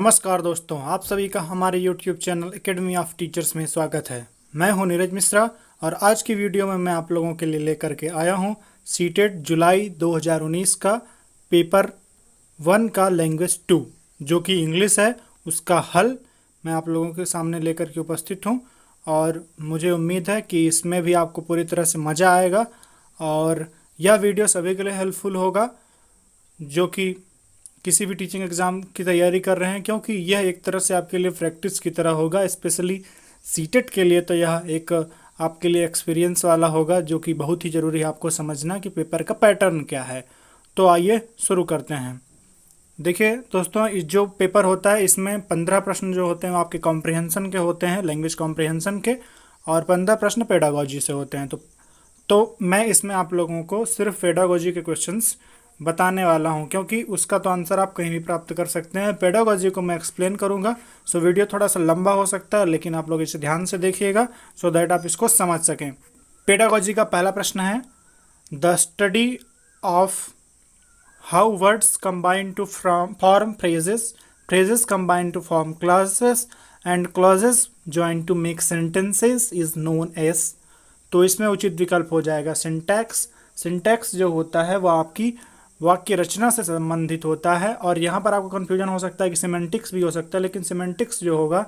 नमस्कार दोस्तों, आप सभी का हमारे YouTube channel academy of teachers में स्वागत है। मैं हूं नीरज मिश्रा और आज की वीडियो में मैं आप लोगों के लिए लेकर के आया हूं सीटेट जुलाई 2019 का पेपर 1 का लैंग्वेज 2 जो कि इंग्लिश है, उसका हल मैं आप लोगों के सामने लेकर के उपस्थित हूं और मुझे उम्मीद है कि इसमें भी आपको पूरी तरह से मज़ा आएगा और यह वीडियो सभी के लिए हेल्पफुल होगा जो कि किसी भी टीचिंग एग्ज़ाम की तैयारी कर रहे हैं, क्योंकि यह एक तरह से आपके लिए प्रैक्टिस की तरह होगा। स्पेशली सीटेट के लिए तो यह एक आपके लिए एक्सपीरियंस वाला होगा जो कि बहुत ही ज़रूरी है आपको समझना कि पेपर का पैटर्न क्या है। तो आइए शुरू करते हैं। देखिए दोस्तों, इस जो पेपर होता है इसमें 15 प्रश्न जो होते हैं वो आपके कॉम्प्रिहेंशन के होते हैं, लैंग्वेज कॉम्प्रिहेंशन के, और 15 प्रश्न पेडागोजी से होते हैं। तो मैं इसमें आप लोगों को सिर्फ पेडागोजी के क्वेश्चंस बताने वाला हूं, क्योंकि उसका तो आंसर आप कहीं भी प्राप्त कर सकते हैं। पेडागोजी को मैं एक्सप्लेन करूंगा, सो वीडियो थोड़ा सा लंबा हो सकता है, लेकिन आप लोग इसे ध्यान से देखिएगा सो दैट आप इसको समझ सकें। पेडागोजी का पहला प्रश्न है, the study of how words combine to form phrases, phrases combine to form clauses and clauses join to make sentences is known as. तो इसमें उचित विकल्प हो जाएगा सिंटैक्स। सिंटैक्स जो होता है वो आपकी वाक्य रचना से संबंधित होता है, और यहाँ पर आपको कन्फ्यूजन हो सकता है कि सिमेंटिक्स भी हो सकता है, लेकिन सिमेंटिक्स जो होगा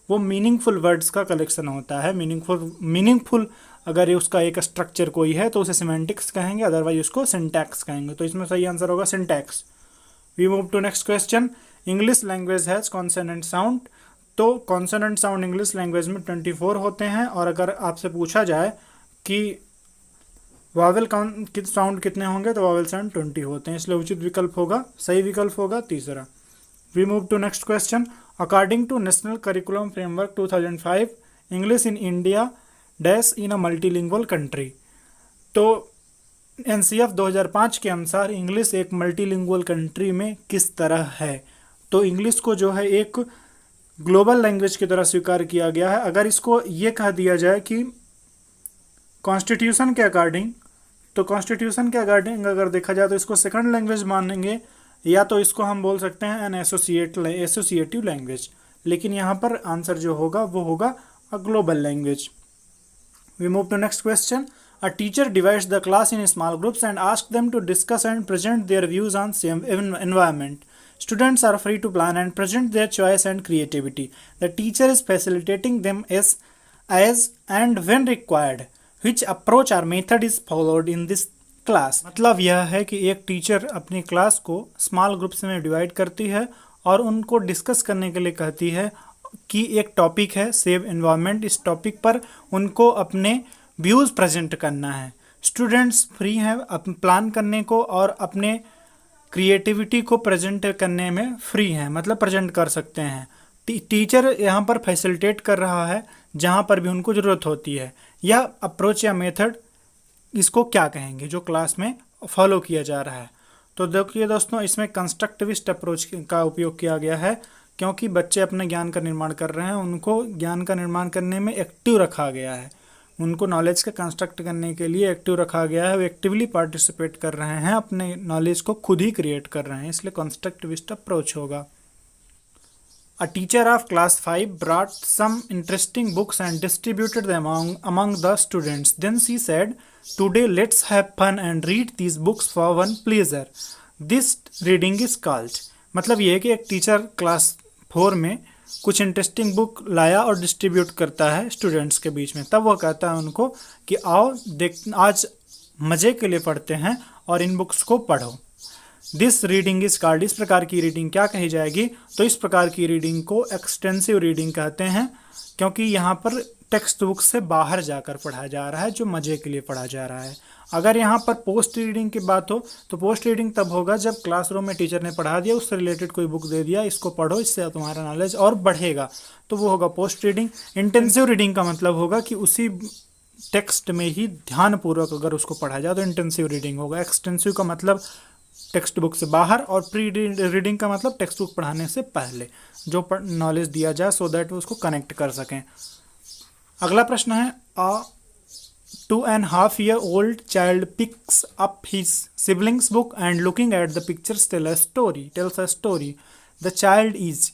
वो मीनिंगफुल वर्ड्स का कलेक्शन होता है। मीनिंगफुल अगर उसका एक स्ट्रक्चर कोई है तो उसे सिमेंटिक्स कहेंगे, अदरवाइज उसको सिंटैक्स कहेंगे। तो इसमें सही आंसर होगा syntax. We move to next question. English language has consonant sound. तो कॉन्सोनेंट साउंड इंग्लिश लैंग्वेज में 24 होते हैं, और अगर आपसे पूछा जाए कि वावेल साउंड कितने होंगे तो वावेल साउंड 20 होते हैं, इसलिए उचित विकल्प होगा, सही विकल्प होगा तीसरा। We move to next question. According to national curriculum framework 2005, English in India dash in a multilingual country. तो एनसीएफ 2005 के अनुसार इंग्लिश एक मल्टीलिंगुअल कंट्री में किस तरह है। तो इंग्लिश को जो है एक ग्लोबल लैंग्वेज की तरह स्वीकार किया गया है। अगर इसको ये कह दिया जाए कि कॉन्स्टिट्यूशन के अकॉर्डिंग, तो कॉन्स्टिट्यूशन के अकॉर्डिंग अगर देखा जाए तो इसको सेकंड लैंग्वेज मानेंगे, या तो इसको हम बोल सकते हैं एन एसोसिएटिव लैंग्वेज, लेकिन यहाँ पर आंसर जो होगा वो होगा a global language. We move to next question. A teacher divides the class in small groups and ask them to discuss and present their views on same environment. Students are free to plan and present their choice and creativity. The teacher is facilitating them as and when required. Which approach or method is followed in this class? मतलब यह है कि एक teacher अपनी class को small groups में divide करती है और उनको डिस्कस करने के लिए कहती है कि एक टॉपिक है सेव एनवायरनमेंट, इस टॉपिक पर उनको अपने व्यूज़ प्रेजेंट करना है। स्टूडेंट्स फ्री हैं प्लान करने को और अपने क्रिएटिविटी को प्रेजेंट करने में फ्री हैं, मतलब प्रेजेंट कर सकते हैं। टीचर यहाँ पर फैसिलिटेट कर रहा है जहाँ पर भी उनको ज़रूरत होती है। यह अप्रोच या मेथड इसको क्या कहेंगे जो क्लास में फॉलो किया जा रहा है। तो देखिए दोस्तों, इसमें कंस्ट्रक्टिविस्ट अप्रोच का उपयोग किया गया है, क्योंकि बच्चे अपने ज्ञान का निर्माण कर रहे हैं, उनको ज्ञान का निर्माण करने में एक्टिव रखा गया है, उनको नॉलेज का कंस्ट्रक्ट करने के लिए एक्टिव रखा गया है। वो एक्टिवली पार्टिसिपेट कर रहे हैं, अपने नॉलेज को खुद ही क्रिएट कर रहे हैं, इसलिए कंस्ट्रक्टिविस्ट अप्रोच होगा। A teacher of class 5 brought some interesting books and distributed them among the students. Then she said, "Today let's have fun and read these books for one pleasure. This reading is called." मतलब ये है कि एक teacher class 4 में कुछ interesting book लाया और distribute करता है स्टूडेंट्स के बीच में। तब वो कहता है उनको कि आओ आज मज़े के लिए पढ़ते हैं और इन बुक्स को पढ़ो। दिस रीडिंग इज कॉल्ड, इस प्रकार की रीडिंग क्या कही जाएगी, तो इस प्रकार की रीडिंग को एक्सटेंसिव रीडिंग कहते हैं, क्योंकि यहाँ पर टेक्स्ट बुक से बाहर जाकर पढ़ा जा रहा है, जो मज़े के लिए पढ़ा जा रहा है। अगर यहाँ पर पोस्ट रीडिंग की बात हो तो पोस्ट रीडिंग तब होगा जब क्लासरूम में टीचर ने पढ़ा दिया, उससे रिलेटेड कोई बुक दे दिया, इसको पढ़ो, इससे तुम्हारा नॉलेज और बढ़ेगा, तो वो होगा पोस्ट रीडिंग। इंटेंसिव रीडिंग का मतलब होगा कि उसी टेक्स्ट में ही ध्यानपूर्वक अगर उसको पढ़ा जाए तो इंटेंसिव रीडिंग होगा। एक्सटेंसिव का मतलब टेक्स्ट बुक से बाहर, और प्री रीडिंग का मतलब टेक्स्ट बुक पढ़ाने से पहले जो नॉलेज दिया जाए सो दैट वो उसको कनेक्ट कर सकें। अगला प्रश्न है, अ 2.5-year-old child picks up his sibling's book and looking at the pictures tells a story. The child is,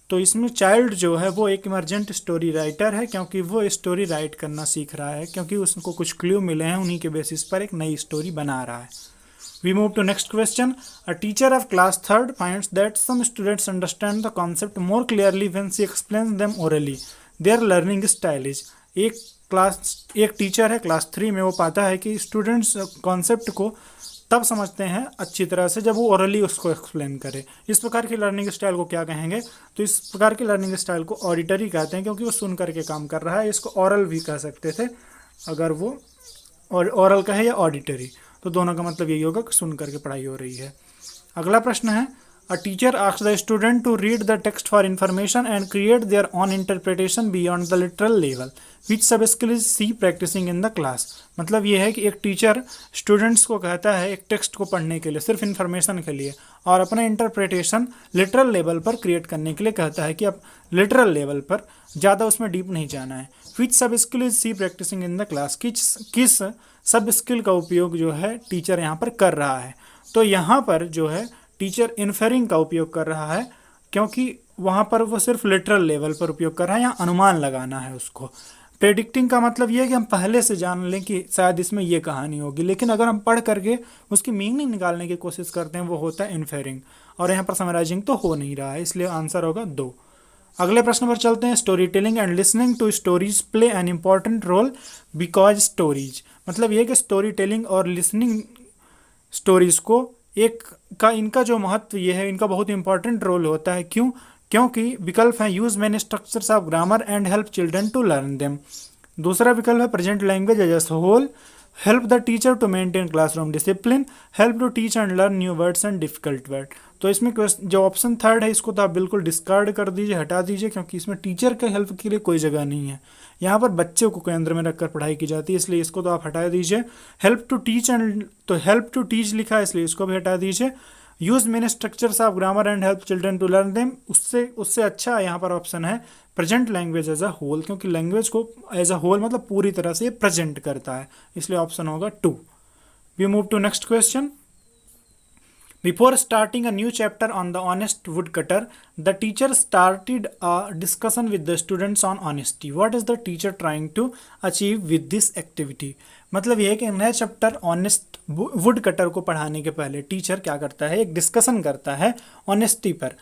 तो इसमें चाइल्ड जो है वो एक इमरजेंट स्टोरी राइटर है, क्योंकि वो स्टोरी राइट करना सीख रहा है, क्योंकि उसको कुछ क्लू मिले हैं, उन्हीं के बेसिस पर एक नई स्टोरी बना रहा है। We move to next question. A teacher of class 3rd finds that some students understand the concept more clearly when she explains them orally. Their learning style is एक टीचर है class 3 में, वो पाता है कि स्टूडेंट्स कॉन्सेप्ट को तब समझते हैं अच्छी तरह से जब वो ओरली उसको एक्सप्लेन करे। इस प्रकार की लर्निंग स्टाइल को क्या कहेंगे? तो इस प्रकार की लर्निंग स्टाइल को ऑडिटरी कहते हैं, क्योंकि वो सुन करके काम कर रहा है। इसको ओरल भी कह सकते थे अगर वो ओरल कहे या ऑडिटरी, तो दोनों का मतलब यही होगा कि सुन करके पढ़ाई हो रही है। अगला प्रश्न है, a teacher asks the student to read the text for information and create their own interpretation beyond the literal level, which sub skill is she practising in the class. मतलब ये है कि एक टीचर स्टूडेंट्स को कहता है एक text को पढ़ने के लिए, सिर्फ इन्फॉर्मेशन के लिए, और अपना इंटरप्रिटेशन लिटरल लेवल पर क्रिएट करने के लिए कहता है कि अब लिटरल लेवल पर, ज़्यादा उसमें डीप नहीं जाना है। Which sub skill is she practising in the class, किस सब स्किल का उपयोग जो है टीचर यहाँ पर कर रहा है। तो यहाँ पर जो है टीचर इन्फेरिंग का उपयोग कर रहा है, क्योंकि वहाँ पर वो सिर्फ लिटरल लेवल पर उपयोग कर रहा है, यहाँ अनुमान लगाना है उसको। प्रेडिक्टिंग का मतलब ये है कि हम पहले से जान लें कि शायद इसमें ये कहानी होगी, लेकिन अगर हम पढ़ करके उसकी मीनिंग निकालने की कोशिश करते हैं, वो होता है इन्फेरिंग, और यहाँ पर समराइजिंग तो हो नहीं रहा है, इसलिए आंसर होगा 2। अगले प्रश्न पर चलते हैं। Story telling and listening to stories play an important role because stories, मतलब ये कि स्टोरी टेलिंग और लिसनिंग स्टोरीज को इनका जो महत्व ये है, इनका बहुत इंपॉर्टेंट रोल होता है। क्यों? क्योंकि विकल्प है use many structures of grammar and help children to learn them. दूसरा विकल्प है present language as a whole, help the teacher to maintain classroom discipline, help to teach and learn new words and difficult word. तो इसमें जो option 3rd है, इसको तो आप बिल्कुल डिस्कार्ड कर दीजिए, हटा दीजिए, क्योंकि इसमें टीचर के हेल्प के लिए कोई जगह नहीं है। यहाँ पर बच्चे को केंद्र में रखकर पढ़ाई की जाती है, इसलिए इसको तो आप हटा दीजिए। हेल्प टू टीच लिखा है, इसलिए इसको भी हटा दीजिए। Use many structures of grammar and help children to learn them, उससे अच्छा यहाँ पर ऑप्शन है present language as a whole, क्योंकि लैंग्वेज को एज अ होल मतलब पूरी तरह से प्रेजेंट करता है, इसलिए ऑप्शन होगा 2। We move to next question. Before starting a new chapter on the honest woodcutter, the teacher started a discussion with the students on honesty. What is the teacher trying to achieve with this activity? मतलब ये है कि नया chapter honest would cutter को पढ़ाने के पहले teacher क्या करता है, एक डिस्कशन करता है ऑनेस्टी पर,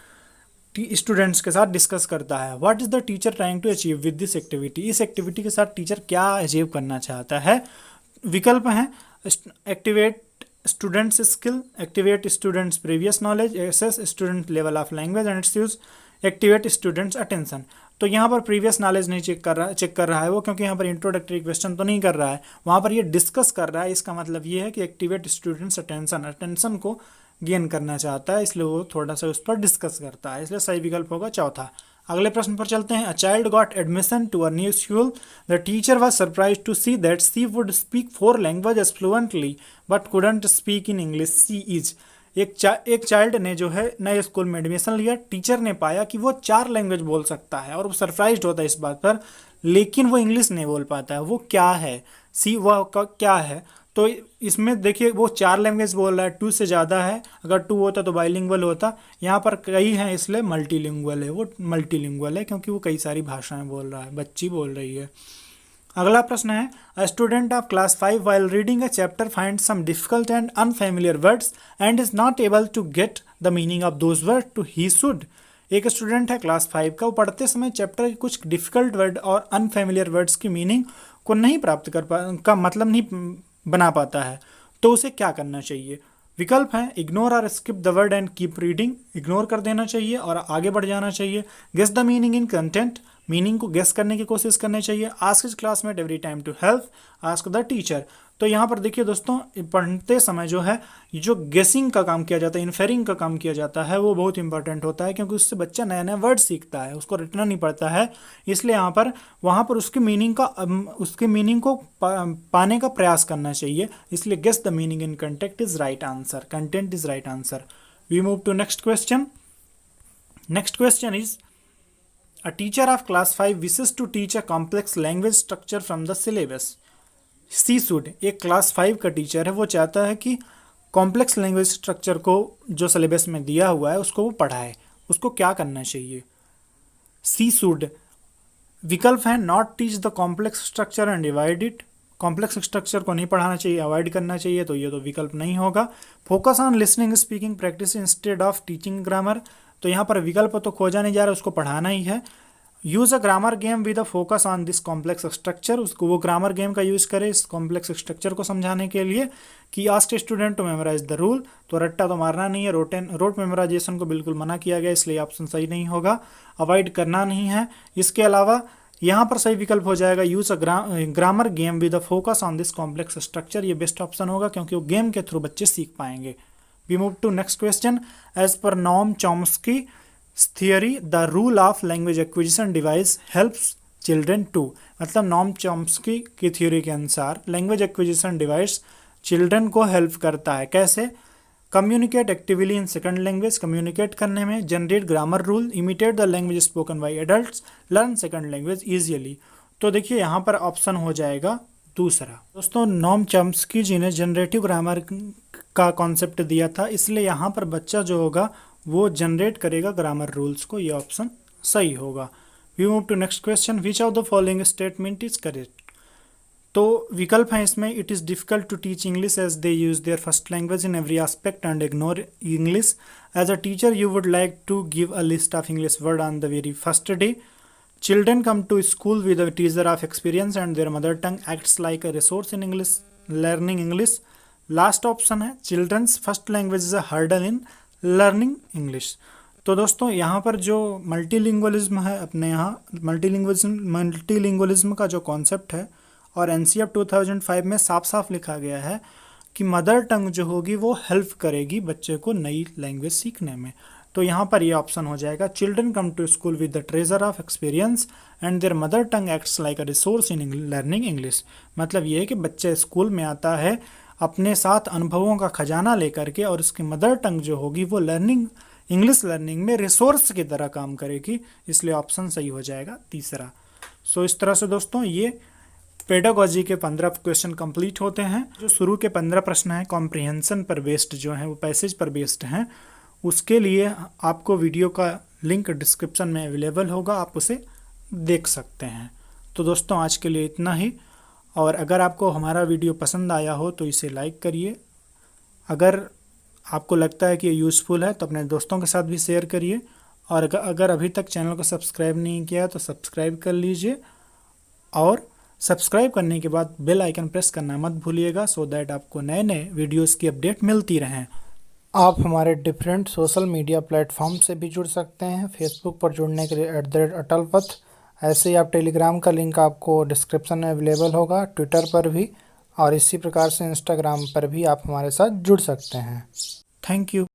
स्टूडेंट्स के साथ डिस्कस करता है। What is the teacher trying to achieve with this activity, इस एक्टिविटी के साथ टीचर क्या अचीव करना चाहता है। विकल्प हैं activate students skill, activate students previous knowledge, assess student level of language and its use, activate students attention. तो यहाँ पर प्रीवियस नॉलेज नहीं चेक कर रहा है वो, क्योंकि यहाँ पर इंट्रोडक्टरी क्वेश्चन तो नहीं कर रहा है, वहाँ पर ये डिस्कस कर रहा है। इसका मतलब ये है कि एक्टिवेट स्टूडेंट्स अटेंशन को गेन करना चाहता है, इसलिए वो थोड़ा सा उस पर डिस्कस करता है, इसलिए सही विकल्प होगा 4था। अगले प्रश्न पर चलते हैं। A child got admission to a new school, the teacher was surprised to see that she would speak 4 languages fluently but couldn't speak in English. She is एक चाइल्ड ने जो है नए स्कूल में एडमिशन लिया, टीचर ने पाया कि वो 4 लैंग्वेज बोल सकता है, और वो सरप्राइज्ड होता है इस बात पर, लेकिन वो इंग्लिश नहीं बोल पाता है। वो क्या है? वह क्या है? तो इसमें देखिए वो 4 लैंग्वेज बोल रहा है, 2 से ज़्यादा है, अगर 2 होता तो बाइलिंगुअल होता, यहाँ पर कई हैं इसलिए मल्टीलिंगुअल है। वो मल्टीलिंगुअल है क्योंकि वो कई सारी भाषाएं बोल रहा है, बच्ची बोल रही है। अगला प्रश्न है, a student of class 5 while reading a chapter find some difficult and unfamiliar words and is not able to get the meaning of those word to he should. एक स्टूडेंट है क्लास 5 का, वो पढ़ते समय चैप्टर के कुछ difficult word और unfamiliar words की मीनिंग को नहीं प्राप्त का मतलब नहीं बना पाता है, तो उसे क्या करना चाहिए। विकल्प हैं इग्नोर और skip the word and keep reading, ignore कर देना चाहिए और आगे बढ़ जाना चाहिए। Guess the meaning in content, meaning को गेस करने की कोशिश करनी चाहिए। Ask his classmate every time to help, ask the teacher. तो यहाँ पर देखिए दोस्तों, पढ़ते समय जो है जो गेसिंग का काम किया जाता है, इन्फेरिंग का काम किया जाता है, वो बहुत इंपॉर्टेंट होता है, क्योंकि उससे बच्चा नया नया वर्ड सीखता है, उसको रटना नहीं पड़ता है। इसलिए वहाँ पर उसकी मीनिंग को पाने का प्रयास करना चाहिए। इसलिए guess the meaning in content is right answer, content is right answer. We move to next question. Next question is, a teacher of class 5 wishes to teach a complex language structure from the syllabus. She should, एक class 5 का teacher है, वो चाहता है कि complex language structure को जो syllabus में दिया हुआ है उसको वो पढ़ाए। उसको क्या करना चाहिए? सी शुड विकल्प है not teach the complex structure and divide it, complex structure को नहीं पढ़ाना चाहिए, अवॉइड करना चाहिए, तो ये तो विकल्प नहीं होगा। Focus on listening speaking practice instead of teaching grammar, तो यहाँ पर विकल्प तो खोजा नहीं जा रहा, उसको पढ़ाना ही है। Use a grammar game with a focus on this complex structure, उसको वो ग्रामर गेम का यूज करे इस कॉम्प्लेक्स स्ट्रक्चर को समझाने के लिए। कि asked student to memorise the rule, तो रट्टा तो मारना नहीं है, रोट मेमोराइजेशन को बिल्कुल मना किया गया, इसलिए ऑप्शन सही नहीं होगा। अवॉइड करना नहीं है। इसके अलावा यहाँ पर सही विकल्प हो जाएगा use a grammar game with a focus on this complex structure, ये बेस्ट ऑप्शन होगा क्योंकि वो गेम के थ्रू बच्चे सीख पाएंगे। We move to next question. As per Noam Chomsky theory the rule of language acquisition device helps children to, मतलब Noam Chomsky की थ्योरी के अनुसार लैंग्वेज एक्विजिशन डिवाइस चिल्ड्रन को हेल्प करता है। कैसे? Communicate actively in second language, communicate करने में, generate grammar rule, imitate the language spoken by adults, learn second language easily. तो देखिए यहाँ पर ऑप्शन हो जाएगा दूसरा। दोस्तों नॉम चॉम्स्की जी ने जनरेटिव ग्रामर का कॉन्सेप्ट दिया था, इसलिए यहाँ पर बच्चा जो होगा वो जनरेट करेगा ग्रामर रूल्स को, ये ऑप्शन सही होगा। We move to next question. Which of the following statement is correct, तो विकल्प है इसमें it is difficult to teach English as they use their first language in every aspect and ignore English, as a teacher you would like to give a list of English word on the very first day, children come to school with a teacher of experience and their mother tongue acts like a resource in English learning English. Last option है children's first language is a hurdle in learning English. तो दोस्तों यहाँ पर जो multilingualism है अपने यहाँ, multilingualism का जो कॉन्सेप्ट है और एनसीएफ 2005 में साफ साफ लिखा गया है कि मदर टंग जो होगी वो हेल्प करेगी बच्चे को नई लैंग्वेज सीखने में। तो यहाँ पर ये ऑप्शन हो जाएगा children come to school with the treasure of experience and their mother tongue acts like a resource in learning English. मतलब ये है कि बच्चे स्कूल में आता है अपने साथ अनुभवों का खजाना लेकर के, और उसकी मदर टंग जो होगी वो इंग्लिश लर्निंग में रिसोर्स की तरह काम करेगी, इसलिए ऑप्शन सही हो जाएगा तीसरा। सो इस तरह से दोस्तों ये पेडागोजी के 15 क्वेश्चन कंप्लीट होते हैं। जो शुरू के 15 प्रश्न हैं कॉम्प्रिहेंशन पर बेस्ड जो हैं, वो पैसेज पर बेस्ड हैं, उसके लिए आपको वीडियो का लिंक डिस्क्रिप्शन में अवेलेबल होगा, आप उसे देख सकते हैं। तो दोस्तों आज के लिए इतना ही, और अगर आपको हमारा वीडियो पसंद आया हो तो इसे लाइक करिए, अगर आपको लगता है कि ये यूज़फुल है तो अपने दोस्तों के साथ भी शेयर करिए, और अगर अभी तक चैनल को सब्सक्राइब नहीं किया तो सब्सक्राइब कर लीजिए, और सब्सक्राइब करने के बाद बेल आइकन प्रेस करना मत भूलिएगा, सो दैट आपको नए नए वीडियोस की अपडेट मिलती रहें। आप हमारे डिफरेंट सोशल मीडिया प्लेटफॉर्म से भी जुड़ सकते हैं। फेसबुक पर जुड़ने के लिए @अटलपथ, ऐसे ही आप टेलीग्राम का लिंक आपको डिस्क्रिप्शन में अवेलेबल होगा, ट्विटर पर भी, और इसी प्रकार से इंस्टाग्राम पर भी आप हमारे साथ जुड़ सकते हैं। Thank you.